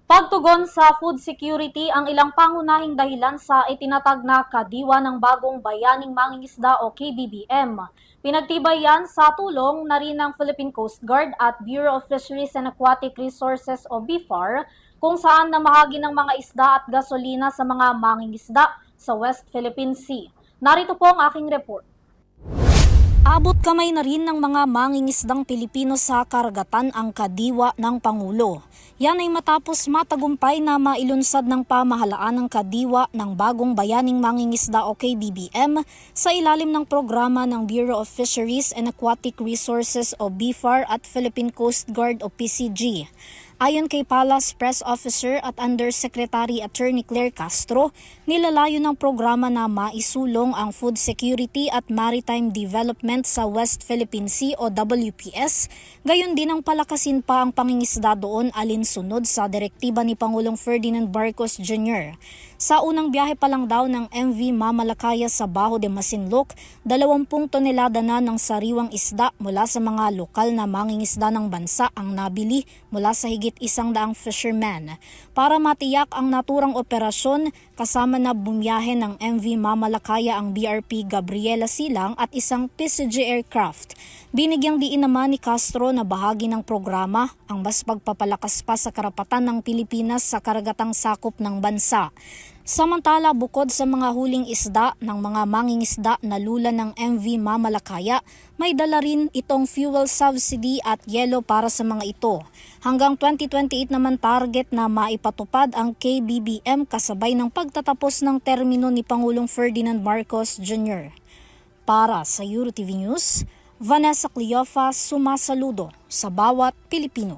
Pagtugon sa food security ang ilang pangunahing dahilan sa itinatag na Kadiwa ng Bagong Bayaning Mangingisda o KBBM. Pinagtibay yan sa tulong na rin ng Philippine Coast Guard at Bureau of Fisheries and Aquatic Resources o BFAR kung saan namahagi ng mga isda at gasolina sa mga mangingisda sa West Philippine Sea. Narito po ang aking report. Abot kamay na rin ng mga mangingisdang Pilipino sa karagatan ang kadiwa ng Pangulo. Yan ay matapos matagumpay na mailunsad ng pamahalaan ng kadiwa ng Bagong Bayaning Mangingisda o KBBM sa ilalim ng programa ng Bureau of Fisheries and Aquatic Resources o BFAR at Philippine Coast Guard o PCG. Ayon kay Palace Press Officer at Undersecretary Attorney Claire Castro, nilalayo ng programa na maisulong ang food security at maritime development sa West Philippine Sea o WPS, gayon din ang palakasin pa ang pangingisda doon alinsunod sa direktiba ni Pangulong Ferdinand Marcos Jr. Sa unang biyahe pa lang daw ng MV Mamalakaya sa Baho de Masinloc, 20 tonelada na ng sariwang isda mula sa mga lokal na mangingisda ng bansa ang nabili mula sa higit 100 fishermen. Para matiyak ang naturang operasyon, kasama na bumiyahe ng MV Mamalakaya ang BRP Gabriela Silang at isang PCG aircraft. Binigyang diin naman ni Castro na bahagi ng programa ang mas pagpapalakas pa sa karapatan ng Pilipinas sa karagatang sakop ng bansa. Samantala, bukod sa mga huling isda ng mga mangingisda na lula ng MV Mamalakaya, may dala rin itong fuel subsidy at yelo para sa mga ito. Hanggang 2028 naman target na maipatupad ang KBBM kasabay ng pagtatapos ng termino ni Pangulong Ferdinand Marcos Jr. Para sa EuroTV News, Vanessa Cleofa sumasaludo sa bawat Pilipino.